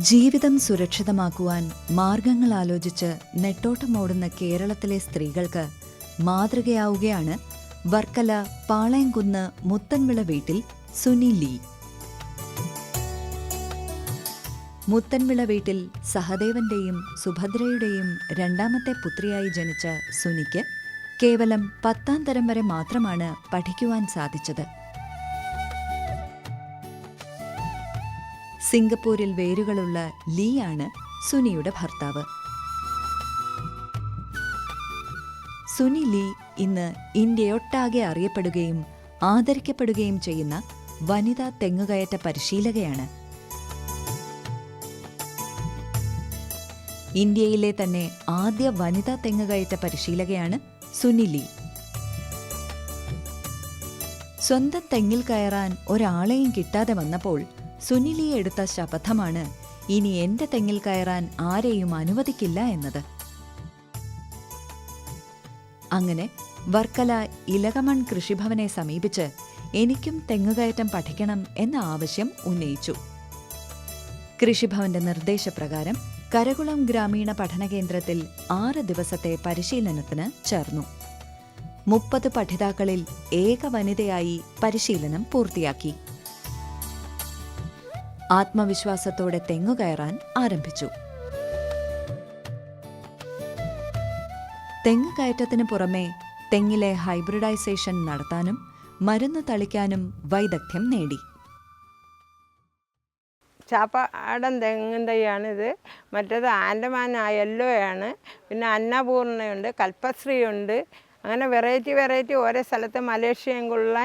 ജീവിതം സുരക്ഷിതമാക്കുവാൻ മാർഗങ്ങൾ ആലോചിച്ച് നെട്ടോട്ടമോടുന്ന കേരളത്തിലെ സ്ത്രീകൾക്ക് മാതൃകയാവുകയാണ് വർക്കല പാളയംകുന്ന് മുത്തൻവിള വീട്ടിൽ സുനി ലീ. മുത്തൻവിള വീട്ടിൽ സഹദേവന്റെയും സുഭദ്രയുടെയും രണ്ടാമത്തെ പുത്രിയായി ജനിച്ച സുനിക്ക് കേവലം 10ാം തരം വരെ മാത്രമാണ് പഠിക്കുവാൻ സാധിച്ചത്. സിംഗപ്പൂരിൽ വേരുകളുള്ള ലീയാണ് സുനിയുടെ ഭർത്താവ്. സുനി ലീ ഇന്ന് ഇന്ത്യയൊട്ടാകെ അറിയപ്പെടുകയും ആദരിക്കപ്പെടുകയും ചെയ്യുന്ന വനിതാ തെങ്ങുകയറ്റ പരിശീലകയാണ്. ഇന്ത്യയിലെ തന്നെ ആദ്യ വനിതാ തെങ്ങുകയറ്റ പരിശീലകയാണ് സുനി ലീ. സ്വന്തം തെങ്ങിൽ കയറാൻ ഒരാളെയും കിട്ടാതെ വന്നപ്പോൾ സുനി ലീ എടുത്ത ശപഥമാണ് ഇനി എന്റെ തെങ്ങിൽ കയറാൻ ആരെയും അനുവദിക്കില്ല എന്നത്. അങ്ങനെ വർക്കല ഇലകമൺ കൃഷിഭവനെ സമീപിച്ച് എനിക്കും തെങ്ങുകയറ്റം പഠിക്കണം എന്ന ആവശ്യം ഉന്നയിച്ചു. കൃഷിഭവന്റെ നിർദ്ദേശപ്രകാരം കരകുളം ഗ്രാമീണ പഠനകേന്ദ്രത്തിൽ 6 ദിവസത്തെ പരിശീലനത്തിന് ചേർന്നു. 30 പഠിതാക്കളിൽ ഏക വനിതയായി പരിശീലനം പൂർത്തിയാക്കി. ആത്മവിശ്വാസത്തോടെ തെങ്ങുകയറാൻ ആരംഭിച്ചു. തെങ്ങുകയറ്റത്തിന് പുറമെ തെങ്ങിലെ ഹൈബ്രിഡൈസേഷൻ നടത്താനും മരുന്ന് തളിക്കാനും വൈദഗ്ധ്യം നേടി. ചാപ്പാടൻ തെങ്ങിൻ തൈയാണിത്. മറ്റേത് ആൻഡമാൻ യെല്ലോ ആണ്. പിന്നെ അന്നപൂർണ്ണയുണ്ട്, കൽപ്പശ്രീയുണ്ട്. അങ്ങനെ വെറൈറ്റി ഓരോ സ്ഥലത്ത് മലേഷ്യയുള്ള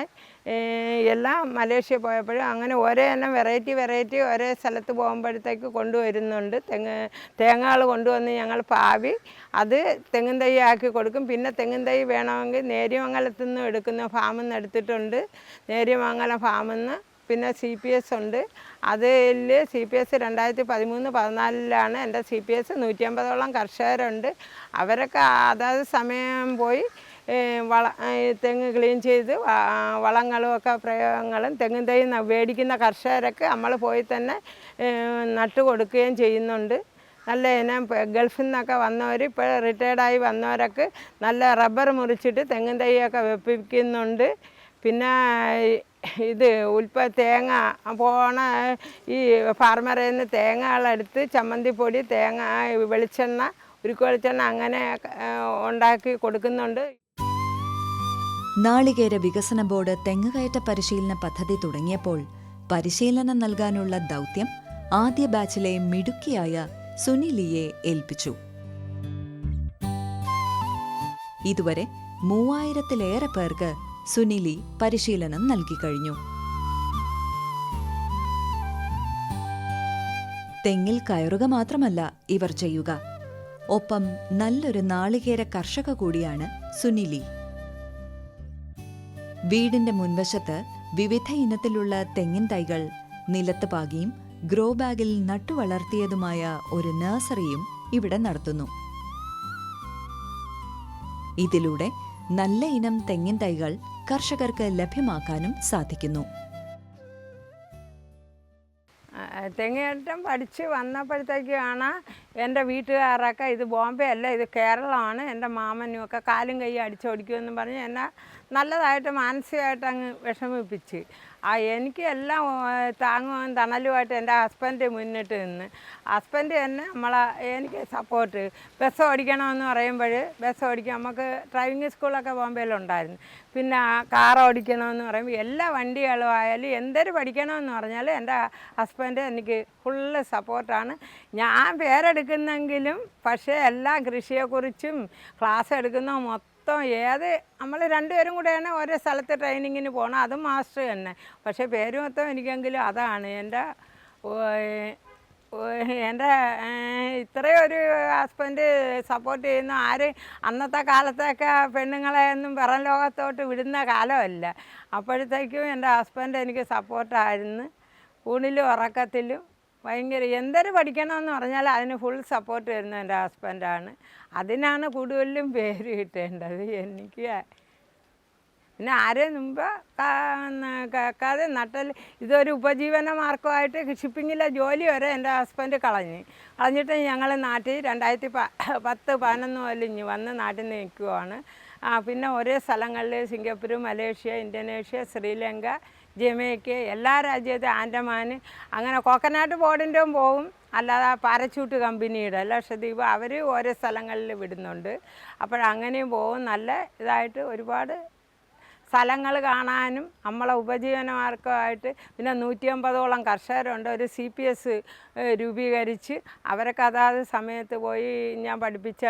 എല്ലാം മലേഷ്യ പോയപ്പോഴും അങ്ങനെ ഓരോ എണ്ണം വെറൈറ്റി ഓരോ സ്ഥലത്ത് പോകുമ്പോഴത്തേക്ക് കൊണ്ടുവരുന്നുണ്ട്. തേങ്ങകൾ കൊണ്ടുവന്ന് ഞങ്ങൾ പാവി അത് തെങ്ങിൻ തൈ ആക്കി കൊടുക്കും. പിന്നെ തെങ്ങിൻ തൈ വേണമെങ്കിൽ നേര്യമംഗലത്തു നിന്നും എടുക്കുന്ന ഫാമിൽ നിന്ന് എടുത്തിട്ടുണ്ട്. നേര്യമംഗലം ഫാമിൽ നിന്ന്. പിന്നെ CPS ഉണ്ട്. അതിൽ CPS 2013-14 എൻ്റെ CPS 150ഓളം കർഷകരുണ്ട്. അവരൊക്കെ അതാത് സമയം പോയി തെങ്ങ് ക്ലീൻ ചെയ്ത് വളങ്ങളും ഒക്കെ പ്രയോഗങ്ങളും തെങ്ങിൻ തൈ മേടിക്കുന്ന കർഷകരൊക്കെ നമ്മൾ പോയി തന്നെ നട്ടു കൊടുക്കുകയും ചെയ്യുന്നുണ്ട്. നല്ല ഇനം ഗൾഫിൽ നിന്നൊക്കെ വന്നവർ ഇപ്പോൾ റിട്ടയർഡായി വന്നവരൊക്കെ നല്ല റബ്ബർ മുറിച്ചിട്ട് തെങ്ങിൻ തൈയൊക്കെ വെപ്പിക്കുന്നുണ്ട്. പിന്നെ ഇത് തേങ്ങ പോണ ഈ ഫാർമറിൽ നിന്ന് തേങ്ങകളെടുത്ത് ചമ്മന്തിപ്പൊടി, തേങ്ങ, വെളിച്ചെണ്ണ, ഉരുക്ക് വെളിച്ചെണ്ണ അങ്ങനെ ഉണ്ടാക്കി കൊടുക്കുന്നുണ്ട്. നാളികേര വികസന ബോർഡ് തെങ്ങുകയറ്റ പരിശീലന പദ്ധതി തുടങ്ങിയപ്പോൾ പരിശീലനം നൽകാനുള്ള ദൗത്യം ആദ്യ ബാച്ചിലെ മിടുക്കിയായ സുനി ലീയെ ഏൽപ്പിച്ചു. ഇതുവരെ 3000-ലേറെ പേർക്ക് സുനി ലീ പരിശീലനം നൽകിക്കഴിഞ്ഞു. തെങ്ങിൽ കയറുക മാത്രമല്ല ഇവർ ചെയ്യുക, ഒപ്പം നല്ലൊരു നാളികേര കർഷക കൂടിയാണ് സുനി ലീ. വീടിന്റെ മുൻവശത്ത് വിവിധ ഇനത്തിലുള്ള തെങ്ങിൻ തൈകൾ നിലത്ത് പാകിയും ഗ്രോ ബാഗിൽ നട്ടുവളർത്തിയതുമായ ഒരു നഴ്സറിയും ഇവിടെ നടത്തുന്നു. ഇതിലൂടെ നല്ല ഇനം തെങ്ങിൻ തൈകൾ കർഷകർക്ക് ലഭ്യമാക്കാനും സാധിക്കുന്നു. തെങ്ങേറ്റം പഠിച്ച് വന്നപ്പോഴത്തേക്കാണ് എൻ്റെ വീട്ടുകാരൊക്കെ ഇത് ബോംബെ അല്ല ഇത് കേരളമാണ്, എൻ്റെ മാമനുമൊക്കെ കാലും കൈ അടിച്ചോടിക്കുമെന്ന് പറഞ്ഞ് എന്നെ നല്ലതായിട്ട് മാനസികമായിട്ട് അങ്ങ് വിഷമിപ്പിച്ച്. എനിക്ക് എല്ലാം താങ്ങും തണലുമായിട്ട് എൻ്റെ ഹസ്ബൻഡ് മുന്നിട്ട് നിന്ന്. ഹസ്ബൻഡ് തന്നെ എനിക്ക് സപ്പോർട്ട്. ബസ് ഓടിക്കണമെന്ന് പറയുമ്പോൾ ബസ് ഓടിക്കാൻ നമുക്ക് ഡ്രൈവിംഗ് സ്കൂളൊക്കെ ബോംബെയിലുണ്ടായിരുന്നു. പിന്നെ കാർ ഓടിക്കണമെന്ന് പറയുമ്പോൾ എല്ലാ വണ്ടികളും ആയാലും എന്തൊരു പഠിക്കണമെന്ന് പറഞ്ഞാൽ എൻ്റെ ഹസ്ബൻഡ് എനിക്ക് ഫുള്ള് സപ്പോർട്ടാണ്. ഞാൻ പേരെടുക്കുന്നെങ്കിലും പക്ഷേ എല്ലാ കൃഷിയെക്കുറിച്ചും ക്ലാസ് എടുക്കുന്ന മൊത്തം നമ്മൾ രണ്ടുപേരും കൂടെയാണ് ഓരോ സ്ഥലത്ത് ട്രെയിനിങ്ങിന് പോകണം. അതും മാസ്റ്റർ തന്നെ. പക്ഷേ പേര് മൊത്തം എനിക്കെങ്കിലും അതാണ് എൻ്റെ ഇത്രയും ഒരു ഹസ്ബൻഡ് സപ്പോർട്ട് ചെയ്യുന്ന അന്നത്തെ കാലത്തൊക്കെ പെണ്ണുങ്ങളെ ഒന്നും പുറം ലോകത്തോട്ട് വിടുന്ന കാലമല്ല. അപ്പോഴത്തേക്കും എൻ്റെ ഹസ്ബൻഡ് എനിക്ക് സപ്പോർട്ടായിരുന്നു. ഊണിലും ഉറക്കത്തിലും ഭയങ്കര എന്തൊരു പഠിക്കണമെന്ന് പറഞ്ഞാൽ അതിന് ഫുൾ സപ്പോർട്ട് തരുന്ന എൻ്റെ ഹസ്ബൻഡാണ്. അതിനാണ് കൂടുതലും പേര് കിട്ടേണ്ടത് എനിക്ക്. പിന്നെ ആരെയും മുമ്പ് കേൾക്കാതെ ഇതൊരു ഉപജീവന മാർഗമായിട്ട് ഷിപ്പിങ്ങിലെ ജോലി വരെ എൻ്റെ ഹസ്ബൻഡ് കളഞ്ഞിട്ട് ഞങ്ങൾ നാട്ടിൽ 2010-11 മുതൽ വന്ന് നാട്ടിൽ നിന്ന് നിൽക്കുവാണ്. പിന്നെ ഒരേ സ്ഥലങ്ങളിൽ Singapore, Malaysia, Indonesia, Sri Lanka, Jamaica, എല്ലാ രാജ്യത്തും, ആൻഡമാൻ, അങ്ങനെ കോക്കനാട്ട് ബോർഡിൻ്റെയും പോകും. അല്ലാതെ പാരച്യൂട്ട് കമ്പനിയുടെ ലക്ഷദ്വീപ് അവർ ഓരോ സ്ഥലങ്ങളിൽ വിടുന്നുണ്ട്. അപ്പോഴങ്ങനെയും പോകും. നല്ല ഇതായിട്ട് ഒരുപാട് സ്ഥലങ്ങൾ കാണാനും നമ്മളെ ഉപജീവനമാർഗമായിട്ട്. പിന്നെ 150ഓളം കർഷകരുണ്ട്. ഒരു CPS രൂപീകരിച്ച് അവരൊക്കെ അതാത് സമയത്ത് പോയി ഞാൻ പഠിപ്പിച്ച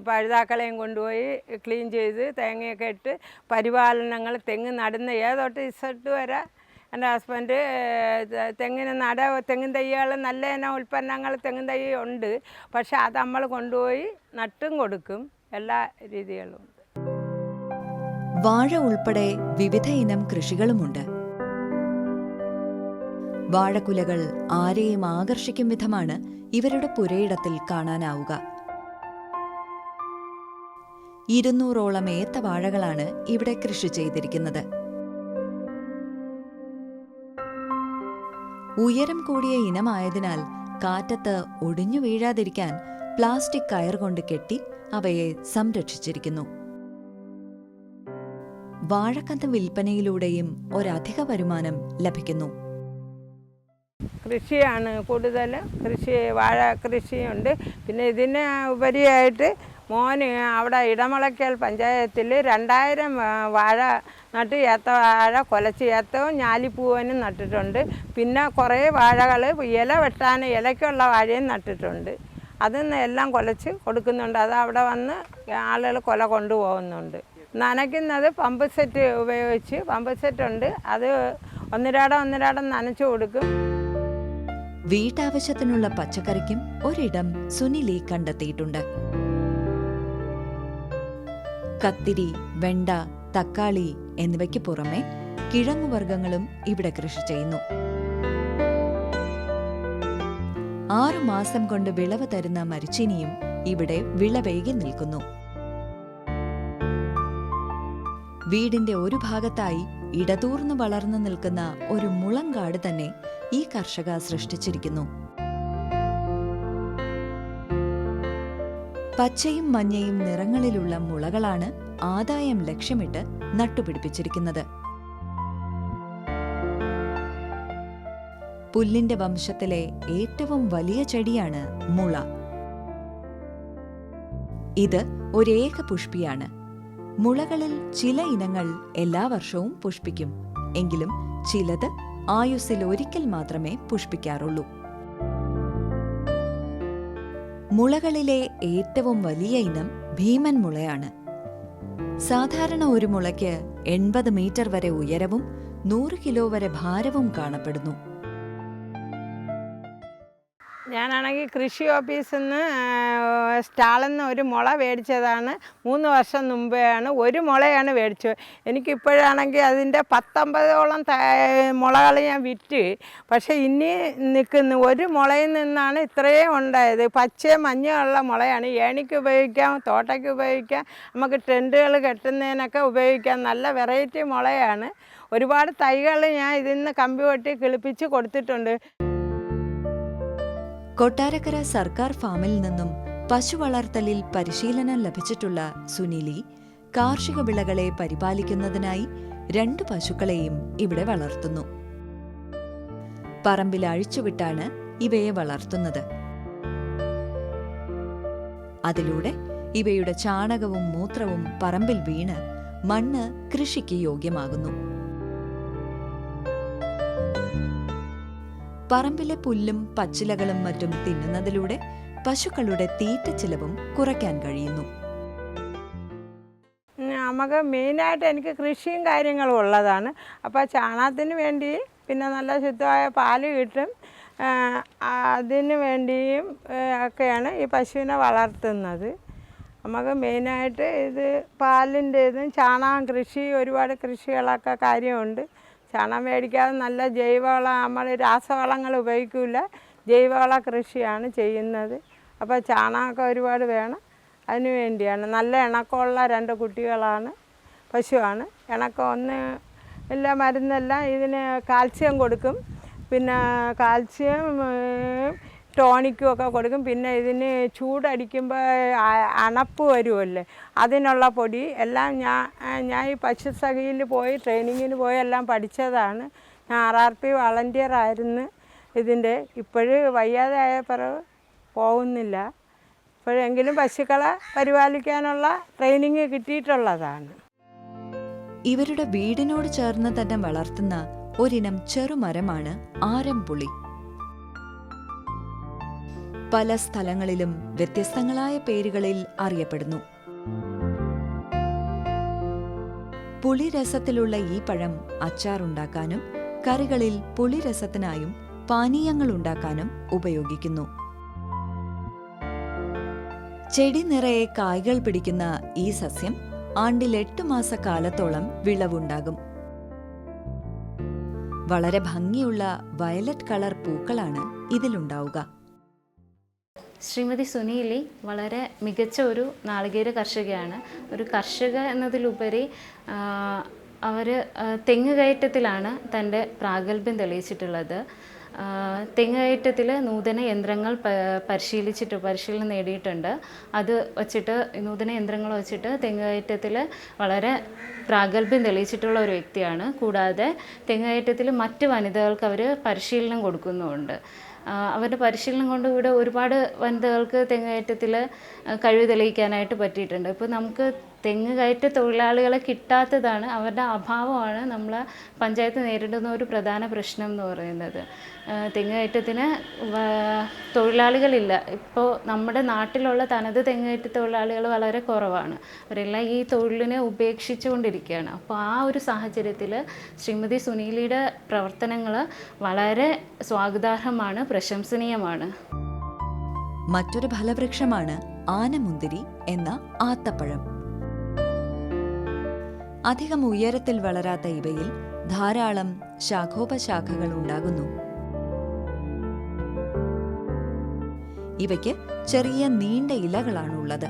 പഴുതാക്കളെയും കൊണ്ടുപോയി ക്ലീൻ ചെയ്ത് തേങ്ങയൊക്കെ ഇട്ട് പരിപാലനങ്ങൾ, തെങ്ങ് നടുന്ന തൊട്ട് ഇസട്ട് വരെ എൻ്റെ ഹസ്ബൻഡ് തെങ്ങിൻ തൈകൾ നല്ല ഇനം ഉൽപ്പന്നങ്ങൾ തെങ്ങിൻ തൈ ഉണ്ട്. പക്ഷെ അത് നമ്മൾ കൊണ്ടുപോയി നട്ടും കൊടുക്കും. എല്ലാ രീതികളും. വാഴ ഉൾപ്പെടെ വിവിധ ഇനം കൃഷികളുമുണ്ട്. വാഴക്കുലകൾ ആരെയും ആകർഷിക്കും വിധമാണ് ഇവരുടെ പുരയിടത്തിൽ കാണാനാവുക. 200ഓളം ഏത്തവാഴകളാണ് ഇവിടെ കൃഷി ചെയ്തിരിക്കുന്നത്. ഉയരം കൂടിയ ഇനമായതിനാൽ കാറ്റത്ത് ഒടിഞ്ഞു വീഴാതിരിക്കാൻ പ്ലാസ്റ്റിക് കയർ കൊണ്ട് കെട്ടി അവയെ സംരക്ഷിച്ചിരിക്കുന്നു. വാഴക്കന്ന് വിൽപ്പനയിലൂടെയും ഒരധിക വരുമാനം ലഭിക്കുന്നു. കൃഷിയാണ് കൂടുതൽ. വാഴ കൃഷിയുണ്ട്. പിന്നെ ഇതിന് ഉപരിയായിട്ട് മോന് അവിടെ ഇടമളയ്ക്കൽ പഞ്ചായത്തിൽ 2000 വാഴ നട്ട് ഏത്തവാഴ കുലച്ച് ഏത്തവും ഞാലിപ്പൂവനും നട്ടിട്ടുണ്ട്. പിന്നെ കുറേ വാഴകൾ ഇല വെട്ടാൻ ഇലയ്ക്കുള്ള വാഴയും നട്ടിട്ടുണ്ട്. അതിന്ന് എല്ലാം കുലച്ച് കൊടുക്കുന്നുണ്ട്. അത് അവിടെ വന്ന് ആളുകൾ കുല കൊണ്ടുപോകുന്നുണ്ട്. നനയ്ക്കുന്നത് പമ്പ് സെറ്റ് ഉപയോഗിച്ച്, പമ്പ് സെറ്റ് ഉണ്ട്. അത് ഒന്നിരാടം നനച്ചു കൊടുക്കും. വീട്ടാവശ്യത്തിനുള്ള പച്ചക്കറിക്കും ഒരിടം സുനിലി കണ്ടെത്തിയിട്ടുണ്ട്. കത്തിരി, വെണ്ട, തക്കാളി എന്നിവയ്ക്ക് പുറമെ കിഴങ്ങുവർഗ്ഗങ്ങളും ഇവിടെ കൃഷി ചെയ്യുന്നു. 6 മാസം കൊണ്ട് വിളവ് തരുന്ന മരിച്ചീനിയും ഇവിടെ വിളവേകി നിൽക്കുന്നു. വീടിന്റെ ഒരു ഭാഗത്തായി ഇടതൂർന്നു വളർന്നു നിൽക്കുന്ന ഒരു മുളങ്കാട് തന്നെ ഈ കർഷക സൃഷ്ടിച്ചിരിക്കുന്നു. പച്ചയും മഞ്ഞയും നിറങ്ങളിലുള്ള മുളകളാണ് ആദായം ലക്ഷ്യമിട്ട് നട്ടുപിടിപ്പിച്ചിരിക്കുന്നത്. പുല്ലിന്റെ വംശത്തിലെ ഏറ്റവും വലിയ ചെടിയാണ് മുള. ഇത് ഒരേക പുഷ്പിയാണ്. മുളകളിൽ ചില ഇനങ്ങൾ എല്ലാ വർഷവും പുഷ്പിക്കും. എങ്കിലും ചിലത് ആയുസ്സിൽ ഒരിക്കൽ മാത്രമേ പുഷ്പിക്കാറുള്ളൂ. മുളകളിലെ ഏറ്റവും വലിയ ഇനം ഭീമൻ മുളയാണ്. സാധാരണ ഒരു മുളയ്ക്ക് 80 മീറ്റർ വരെ ഉയരവും 100 കിലോ വരെ ഭാരവും കാണപ്പെടുന്നു. ഞാനാണെങ്കിൽ കൃഷി ഓഫീസിൽ നിന്ന് സ്റ്റാളിൽ നിന്ന് ഒരു മുള മേടിച്ചതാണ്. 3 വർഷം മുമ്പെയാണ് ഒരു മുളയാണ് മേടിച്ചത്. എനിക്കിപ്പോഴാണെങ്കിൽ അതിൻ്റെ 19ഓളം മുളകൾ ഞാൻ വിറ്റ്. പക്ഷേ ഇനി നിൽക്കുന്നു ഒരു മുളയിൽ നിന്നാണ് ഇത്രയും ഉണ്ടായത്. പച്ചയും മഞ്ഞയുള്ള മുളയാണ്. ഏണിക്ക് ഉപയോഗിക്കാം, തോട്ടയ്ക്ക് ഉപയോഗിക്കാം, നമുക്ക് ടെൻറ്റുകൾ കെട്ടുന്നതിനൊക്കെ ഉപയോഗിക്കാം. നല്ല വെറൈറ്റി മുളയാണ്. ഒരുപാട് തൈകൾ ഞാൻ ഇതിൽ നിന്ന് കമ്പി വെട്ടി കിളിപ്പിച്ച് കൊടുത്തിട്ടുണ്ട്. കൊട്ടാരക്കര സർക്കാർ ഫാമിൽ നിന്നും പശു വളർത്തലിൽ പരിശീലനം ലഭിച്ചിട്ടുള്ള സുനിലി കാർഷിക വിളകളെ പരിപാലിക്കുന്നതിനായി 2 പശുക്കളെയും ഇവിടെ വളർത്തുന്നു. പറമ്പിൽ അഴിച്ചുവിട്ടാണ് ഇവയെ വളർത്തുന്നത്. അതിലൂടെ ഇവയുടെ ചാണകവും മൂത്രവും പറമ്പിൽ വീണ് മണ്ണ് കൃഷിക്ക് യോഗ്യമാകുന്നു. പറമ്പിലെ പുല്ലും പച്ചിലകളും മറ്റും തിന്നുന്നതിലൂടെ പശുക്കളുടെ തീറ്റ ചിലവും കുറയ്ക്കാൻ കഴിയുന്നു. നമുക്ക് മെയിനായിട്ട് എനിക്ക് കൃഷിയും കാര്യങ്ങളും ഉള്ളതാണ്. അപ്പോൾ ചാണകത്തിന് വേണ്ടി പിന്നെ നല്ല ശുദ്ധമായ പാല് കിട്ടും. അതിന് വേണ്ടിയും ഒക്കെയാണ് ഈ പശുവിനെ വളർത്തുന്നത്. നമുക്ക് മെയിനായിട്ട് ഇത് പാലിൻ്റേതും ചാണകം കൃഷി ഒരുപാട് കൃഷികളൊക്കെ കാര്യമുണ്ട്. ചാണകം മേടിക്കാതെ നല്ല ജൈവവളം, നമ്മൾ രാസവളങ്ങൾ ഉപയോഗിക്കില്ല, ജൈവവള കൃഷിയാണ് ചെയ്യുന്നത്. അപ്പോൾ ചാണകമൊക്കെ ഒരുപാട് വേണം. അതിന് വേണ്ടിയാണ്. നല്ല ഇണക്കമുള്ള 2 കുട്ടികളാണ്, പശുവാണ്. ഇണക്കം ഒന്ന് എല്ലാ മരുന്നെല്ലാം ഇതിന് കാൽസ്യം കൊടുക്കും, പിന്നെ കാൽസ്യം ടോണിക്കും ഒക്കെ കൊടുക്കും. പിന്നെ ഇതിന് ചൂടടിക്കുമ്പോൾ അണപ്പ് വരുമല്ലേ, അതിനുള്ള പൊടി എല്ലാം ഞാൻ ഈ പശുസഖിയിൽ പോയി ട്രെയിനിങ്ങിന് പോയി എല്ലാം പഠിച്ചതാണ്. ഞാൻ RRP വളണ്ടിയർ ആയിരുന്നു ഇതിൻ്റെ. ഇപ്പോഴും വയ്യാതെ ആയ പിറகு പോകുന്നില്ല. ഇപ്പോഴെങ്കിലും പശുക്കളെ പരിപാലിക്കാനുള്ള ട്രെയിനിങ് കിട്ടിയിട്ടുള്ളതാണ്. ഇവരുടെ വീടിനോട് ചേർന്ന് തന്നെ വളർത്തുന്ന ഒരിനം ചെറുമരമാണ് ആരംപുളി. പല സ്ഥലങ്ങളിലും വ്യത്യസ്തങ്ങളായ പേരുകളിൽ അറിയപ്പെടുന്നു. പുളിരസത്തിലുള്ള ഈ പഴം അച്ചാറുണ്ടാക്കാനും കറികളിൽ പുളിരസത്തിനായും പാനീയങ്ങൾ ഉണ്ടാക്കാനും ഉപയോഗിക്കുന്നു. ചെടി നിറയെ കായ്കൾ പിടിക്കുന്ന ഈ സസ്യം ആണ്ടിൽ 8 മാസക്കാലത്തോളം വിളവുണ്ടാകും. വളരെ ഭംഗിയുള്ള വയലറ്റ് കളർ പൂക്കളാണ് ഇതിലുണ്ടാവുക. ശ്രീമതി സുനീലി വളരെ മികച്ച ഒരു നാളികേര കർഷകയാണ്. ഒരു കർഷക എന്നതിലുപരി അവർ തെങ്ങ് കയറ്റത്തിലാണ് തൻ്റെ പ്രാഗൽഭ്യം തെളിയിച്ചിട്ടുള്ളത്. തെങ്ങ് കയറ്റത്തിൽ നൂതന യന്ത്രങ്ങൾ പരിശീലനം നേടിയിട്ടുണ്ട്. അത് വച്ചിട്ട് നൂതന യന്ത്രങ്ങൾ വച്ചിട്ട് തെങ്ങ് കയറ്റത്തിൽ വളരെ പ്രാഗൽഭ്യം തെളിയിച്ചിട്ടുള്ള ഒരു വ്യക്തിയാണ്. കൂടാതെ തെങ്ങ് കയറ്റത്തിൽ മറ്റ് വനിതകൾക്ക് അവർ പരിശീലനം കൊടുക്കുന്നുമുണ്ട്. അവരുടെ പരിശീലനം കൊണ്ട് ഇവിടെ ഒരുപാട് വനിതകൾക്ക് തെങ്ങ് കയറ്റത്തിൽ കഴിവ് തെളിയിക്കാനായിട്ട് പറ്റിയിട്ടുണ്ട്. ഇപ്പോൾ നമുക്ക് തെങ്ങ് കയറ്റ തൊഴിലാളികളെ കിട്ടാത്തതാണ്, അവരുടെ അഭാവമാണ് നമ്മൾ പഞ്ചായത്ത് നേരിടുന്ന ഒരു പ്രധാന പ്രശ്നം എന്ന് പറയുന്നത്. തെങ്ങ് കയറ്റത്തിന് തൊഴിലാളികളില്ല. ഇപ്പോൾ നമ്മുടെ നാട്ടിലുള്ള തനത് തെങ്ങ് കയറ്റ തൊഴിലാളികൾ വളരെ കുറവാണ്. അവരെല്ലാം ഈ തൊഴിലിനെ ഉപേക്ഷിച്ചുകൊണ്ടിരിക്കുകയാണ്. അപ്പോൾ ആ ഒരു സാഹചര്യത്തിൽ ശ്രീമതി സുനീലിയുടെ പ്രവർത്തനങ്ങൾ വളരെ സ്വാഗതാർഹമാണ്, പ്രശംസനീയമാണ്. മറ്റൊരു ഫലവൃക്ഷമാണ് ആനമുന്തിരി എന്ന ആത്തപ്പഴം. അധികം ഉയരത്തിൽ വളരാത്ത ഇവയിൽ ധാരാളം ശാഖോപശാഖകൾ ഉണ്ടാകുന്നു. ഇവയ്ക്ക് ചെറിയ നീണ്ട ഇലകളാണുള്ളത്.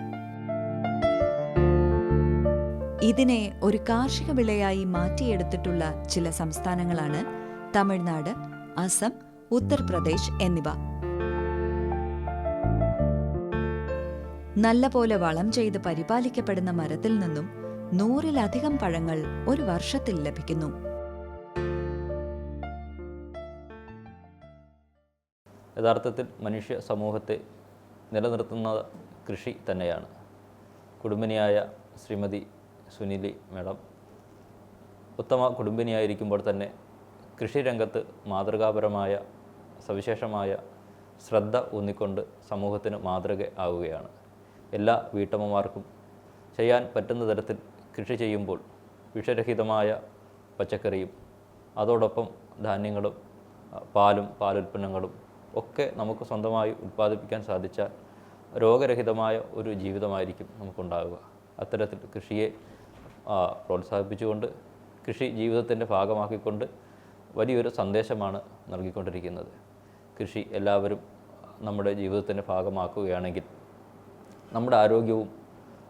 ഇതിനെ ഒരു കാർഷിക വിളയായി മാറ്റിയെടുത്തിട്ടുള്ള ചില സംസ്ഥാനങ്ങളാണ് തമിഴ്നാട്, അസം, ഉത്തർപ്രദേശ് എന്നിവ. നല്ലപോലെ വളം ചെയ്ത് പരിപാലിക്കപ്പെടുന്ന മരത്തിൽ നിന്നും 100-ലധികം പഴങ്ങൾ ഒരു വർഷത്തിൽ ലഭിക്കുന്നു. യഥാർത്ഥത്തിൽ മനുഷ്യ സമൂഹത്തെ നിലനിർത്തുന്ന കൃഷി തന്നെയാണ്. കുടുംബിനിയായ ശ്രീമതി സുനിലി മാഡം ഉത്തമ കുടുംബിനിയായിരിക്കുമ്പോൾ തന്നെ കൃഷിരംഗത്ത് മാതൃകാപരമായ സവിശേഷമായ ശ്രദ്ധ ഊന്നിക്കൊണ്ട് സമൂഹത്തിന് മാതൃക ആവുകയാണ്. എല്ലാ വീട്ടമ്മമാർക്കും ചെയ്യാൻ പറ്റുന്ന തരത്തിൽ കൃഷി ചെയ്യുമ്പോൾ വിഷരഹിതമായ പച്ചക്കറിയും അതോടൊപ്പം ധാന്യങ്ങളും പാലും പാലുൽപ്പന്നങ്ങളും ഒക്കെ നമുക്ക് സ്വന്തമായി ഉൽപ്പാദിപ്പിക്കാൻ സാധിച്ചാൽ രോഗരഹിതമായ ഒരു ജീവിതമായിരിക്കും നമുക്കുണ്ടാവുക. അത്തരത്തിൽ കൃഷിയെ പ്രോത്സാഹിപ്പിച്ചുകൊണ്ട് കൃഷി ജീവിതത്തിൻ്റെ ഭാഗമാക്കിക്കൊണ്ട് വലിയൊരു സന്ദേശമാണ് നൽകിക്കൊണ്ടിരിക്കുന്നത്. കൃഷി എല്ലാവരും നമ്മുടെ ജീവിതത്തിൻ്റെ ഭാഗമാക്കുകയാണെങ്കിൽ നമ്മുടെ ആരോഗ്യവും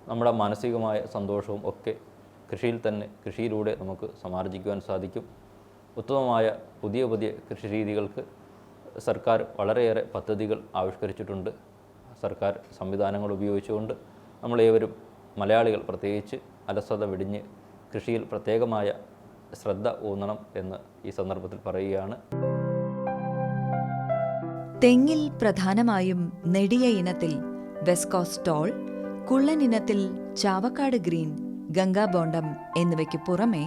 നമ്മുടെ മാനസികമായ സന്തോഷവും ഒക്കെ കൃഷിയിലൂടെ നമുക്ക് സമാർജിക്കുവാൻ സാധിക്കും. ഉത്തമമായ പുതിയ കൃഷിരീതികൾക്ക് സർക്കാർ വളരെയേറെ പദ്ധതികൾ ആവിഷ്കരിച്ചിട്ടുണ്ട്. സർക്കാർ സംവിധാനങ്ങൾ ഉപയോഗിച്ചുകൊണ്ട് നമ്മളേവരും മലയാളികൾ പ്രത്യേകിച്ച് അലസത വെടിഞ്ഞ് കൃഷിയിൽ പ്രത്യേകമായ ശ്രദ്ധ ഊന്നണം എന്ന് ഈ സന്ദർഭത്തിൽ പറയുകയാണ്. തെങ്ങിൽ പ്രധാനമായും നെടിയ ഇനത്തിൽ വെസ്കോസ് ടോൾ, കുള്ളൻ ഇനത്തിൽ ചാവക്കാട് ഗ്രീൻ, ഗംഗാബോണ്ടം എന്നിവയ്ക്ക് പുറമെ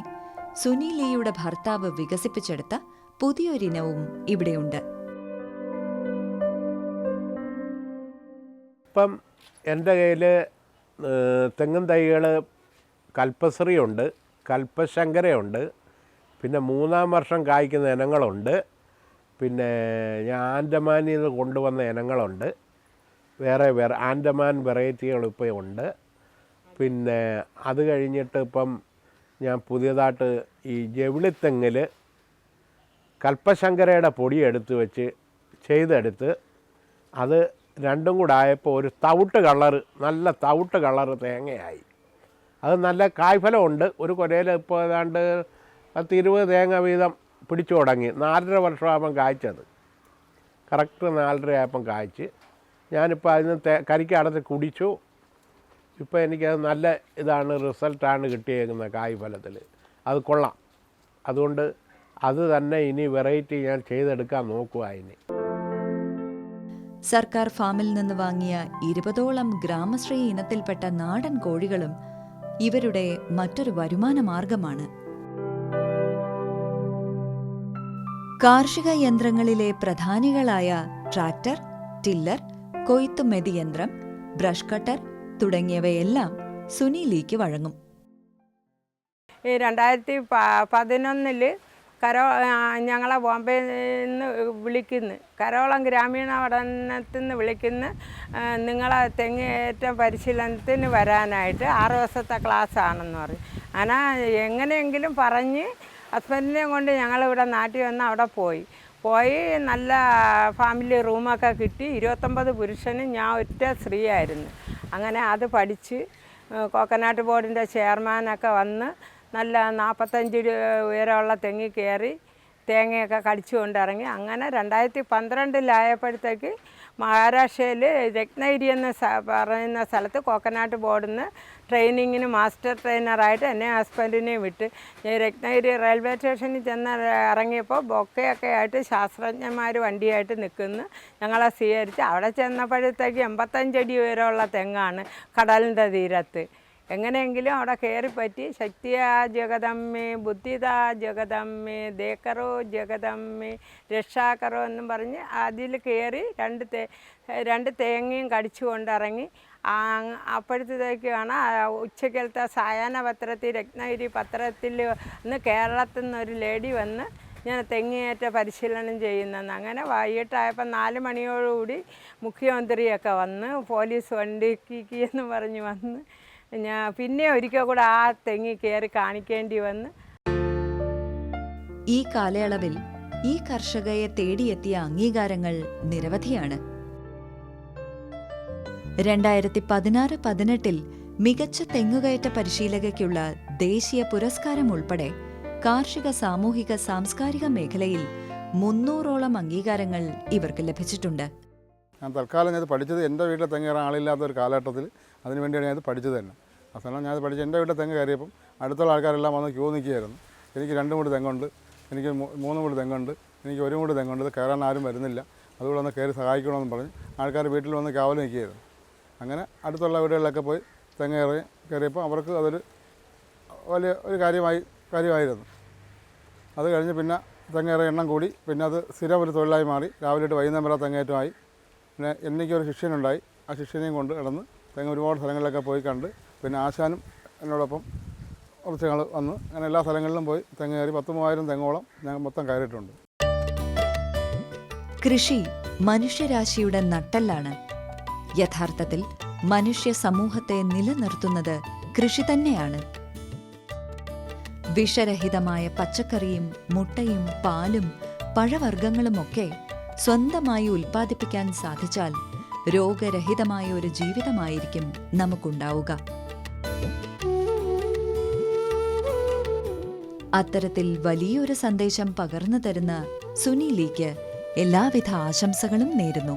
സുനിലിയുടെ ഭർത്താവ് വികസിപ്പിച്ചെടുത്ത പുതിയൊരിനവും ഇവിടെയുണ്ട്. ഇപ്പം എൻ്റെ കയ്യിൽ തെങ്ങും തൈകൾ കൽപ്പശ്രീയുണ്ട്, കൽപ്പശങ്കരയുണ്ട്, പിന്നെ 3-ാം വർഷം കായ്ക്കുന്ന ഇനങ്ങളുണ്ട്, പിന്നെ ഞാൻ ആൻഡമാനിൽ നിന്ന് കൊണ്ടുവന്ന ഇനങ്ങളുണ്ട്, വേറെ ആൻഡമാൻ വെറൈറ്റികൾ ഇപ്പോൾ ഉണ്ട്. പിന്നെ അത് കഴിഞ്ഞിട്ട് ഇപ്പം ഞാൻ പുതിയതായിട്ട് ഈ ജവിളിത്തെങ്ങിൽ കൽപ്പശങ്കരയുടെ പൊടി എടുത്ത് വെച്ച് ചെയ്തെടുത്ത് അത് രണ്ടും കൂടെ ആയപ്പോൾ ഒരു തവിട്ട് കളറ്, നല്ല തവിട്ട് കളറ് തേങ്ങയായി. അത് നല്ല കായ്ഫലമുണ്ട്. ഒരു കൊലയിൽ ഇപ്പോൾ ഏതാണ്ട് 10-20 തേങ്ങ വീതം പിടിച്ചു തുടങ്ങി. 4.5 വർഷമാകുമ്പം കായ്ച്ചത്, കറക്റ്റ് 4.5 ആയപ്പം കായ്ച്ച്. ഞാനിപ്പോൾ അതിന് കരിക്ക് അടച്ച് കുടിച്ചു. ഇപ്പോൾ എനിക്കത് നല്ല ഇതാണ്, റിസൾട്ടാണ് കിട്ടിയേക്കുന്നത് കായ്ഫലത്തിൽ. അത് കൊള്ളാം. അതുകൊണ്ട് അത് തന്നെ ഇനി വെറൈറ്റി ഞാൻ ചെയ്തെടുക്കാൻ നോക്കുക. ഇനി സർക്കാർ ഫാമിൽ നിന്ന് വാങ്ങിയ 20ഓളം ഗ്രാമശ്രീ ഇനത്തിൽപ്പെട്ട നാടൻ കോഴികളും ഇവരുടെ മറ്റൊരു വരുമാന മാർഗമാണ്. കാർഷിക യന്ത്രങ്ങളിലെ പ്രധാനികളായ ട്രാക്ടർ, ടില്ലർ, കൊയ്ത്തു മെതിയന്ത്രം, ബ്രഷ് കട്ടർ തുടങ്ങിയവയെല്ലാം സുനിലിക്ക് വഴങ്ങും. ഈ 2011 ഞങ്ങളെ ബോംബെയിൽ നിന്ന് വിളിക്കുന്നു, കരോളം ഗ്രാമീണ പഠനത്തിൽ നിന്ന് വിളിക്കുന്നു, നിങ്ങളെ തെങ്ങേറ്റം പരിശീലനത്തിന് വരാനായിട്ട് 6 ദിവസത്തെ ക്ലാസ് ആണെന്ന് പറയും. അങ്ങനെ എങ്ങനെയെങ്കിലും പറഞ്ഞ് ഹസ്ബൻഡിനെയും കൊണ്ട് ഞങ്ങളിവിടെ നാട്ടിൽ വന്ന് അവിടെ പോയി നല്ല ഫാമിലി റൂമൊക്കെ കിട്ടി. 29 പുരുഷനും ഞാൻ ഒറ്റ സ്ത്രീയായിരുന്നു. അങ്ങനെ അത് പഠിച്ച് കോക്കനാട്ട് ബോർഡിൻ്റെ ചെയർമാനൊക്കെ വന്ന് നല്ല 45 ഉയരമുള്ള തെങ്ങി കയറി തേങ്ങയൊക്കെ കടിച്ചു കൊണ്ടിറങ്ങി. അങ്ങനെ 2012 മഹാരാഷ്ട്രയിൽ രത്നഗിരി എന്ന പറയുന്ന സ്ഥലത്ത് കോക്കനാട്ട് ബോർഡിൽ നിന്ന് ട്രെയിനിങ്ങിന് മാസ്റ്റർ ട്രെയിനറായിട്ട് എന്നെ ഹസ്ബൻഡിനെയും വിട്ട് രത്നഗിരി റെയിൽവേ സ്റ്റേഷനിൽ ചെന്ന് ഇറങ്ങിയപ്പോൾ ബൊക്കയൊക്കെ ആയിട്ട് ശാസ്ത്രജ്ഞന്മാർ വണ്ടിയായിട്ട് നിൽക്കുന്നു. ഞങ്ങളെ സ്വീകരിച്ച് അവിടെ ചെന്നപ്പോഴത്തേക്ക് 85 അടി ഉയരമുള്ള തെങ്ങാണ് കടലിൻ്റെ തീരത്ത്. എങ്ങനെയെങ്കിലും അവിടെ കയറിപ്പറ്റി ശക്തിയാ ജഗദമ്മേ, ബുദ്ധിതാ ജഗദമ്മേ, ദേക്കറോ ജഗദമ്മേ, രക്ഷാകറോ എന്നും പറഞ്ഞ് അതിൽ കയറി 2 തേങ്ങയും കടിച്ചു കൊണ്ടിറങ്ങി. അപ്പോഴത്തേക്കാണ് ഉച്ചക്കലത്തെ സായാഹ്ന പത്രത്തിൽ, രത്നഗിരി പത്രത്തിൽ ഒന്ന് കേരളത്തിൽ നിന്നൊരു ലേഡി വന്ന് ഞാൻ തെങ്ങേറ്റ പരിശീലനം ചെയ്യുന്നെന്ന്. അങ്ങനെ വൈകിട്ടായപ്പോൾ 4 മണിയോടുകൂടി മുഖ്യമന്ത്രിയൊക്കെ വന്ന് പോലീസ് വണ്ടിക്ക് എന്ന് പറഞ്ഞ് വന്ന് ഞാൻ പിന്നെ ഒരിക്കൽ കൂടെ ആ തെങ്ങി കയറി കാണിക്കേണ്ടി വന്ന്. ഈ കാലയളവിൽ ഈ കർഷകയെ തേടിയെത്തിയ അംഗീകാരങ്ങൾ നിരവധിയാണ്. 2016-18 മികച്ച തെങ്ങുകയറ്റ പരിശീലകയ്ക്കുള്ള ദേശീയ പുരസ്കാരം ഉൾപ്പെടെ കാർഷിക, സാമൂഹിക, സാംസ്കാരിക മേഖലയിൽ 300ഓളം അംഗീകാരങ്ങൾ ഇവർക്ക് ലഭിച്ചിട്ടുണ്ട്. ഞാൻ തൽക്കാലം ഞാനത് പഠിച്ചത് എൻ്റെ വീട്ടിൽ തെങ്ങ് കയറാൻ ആളില്ലാത്ത ഒരു കാലഘട്ടത്തിൽ, അതിന് വേണ്ടിയാണ് ഞാനത് പഠിച്ചത് തന്നെ. അവസാനം ഞാനത് പഠിച്ച് എൻ്റെ വീട്ടിൽ തെങ്ങ് കയറിയപ്പം അടുത്തുള്ള ആൾക്കാരെല്ലാം വന്ന് ക്യൂ നിൽക്കുകയായിരുന്നു. എനിക്ക് 2 മൂട് തെങ്ങുണ്ട്, എനിക്ക് 3 മൂട് തെങ്ങുണ്ട്, എനിക്ക് 1 മൂട് തെങ്ങുണ്ട്, ഇത് കയറാൻ ആരും വരുന്നില്ല, അതുകൊണ്ട് ഒന്ന് കയറി സഹായിക്കണമെന്ന് പറഞ്ഞ് ആൾക്കാർ വീട്ടിൽ വന്ന് കാവൽ നിൽക്കുകയായിരുന്നു. അങ്ങനെ അടുത്തുള്ള വീടുകളിലൊക്കെ പോയി തെങ്ങ് കയറിയപ്പോൾ അവർക്ക് അതൊരു വലിയ ഒരു കാര്യമായിരുന്നു. അത് കഴിഞ്ഞ് പിന്നെ തെങ്ങേറെ എണ്ണം കൂടി, പിന്നെ അത് സ്ഥിരം ഒരു തൊഴിലായി മാറി. രാവിലെ വൈകുന്നേരം വരെ തെങ്ങേറ്റമായി. പിന്നെ എനിക്കൊരു ശിഷ്യനുണ്ടായി. ആ ശിഷ്യനെയും കൊണ്ട് കിടന്ന് തെങ്ങ് ഒരുപാട് സ്ഥലങ്ങളിലൊക്കെ പോയി കണ്ട്, പിന്നെ ആശാനും എന്നോടൊപ്പം കുറച്ച് ഞങ്ങൾ വന്ന് അങ്ങനെ എല്ലാ സ്ഥലങ്ങളിലും പോയി തെങ്ങ് കയറി 10,000 തെങ്ങോളം ഞാൻ മൊത്തം കയറിയിട്ടുണ്ട്. കൃഷി മനുഷ്യരാശിയുടെ നട്ടെല്ലാണ്. യഥാർത്ഥത്തിൽ മനുഷ്യ സമൂഹത്തെ നിലനിർത്തുന്നത് കൃഷി തന്നെയാണ്. വിഷരഹിതമായ പച്ചക്കറിയും മുട്ടയും പാലും പഴവർഗ്ഗങ്ങളുമൊക്കെ സ്വന്തമായി ഉൽപ്പാദിപ്പിക്കാൻ സാധിച്ചാൽ രോഗരഹിതമായ ഒരു ജീവിതമായിരിക്കും നമുക്കുണ്ടാവുക. അത്തരത്തിൽ വലിയൊരു സന്ദേശം പകർന്നു തരുന്ന സുനിലിക്ക് എല്ലാവിധ ആശംസകളും നേരുന്നു.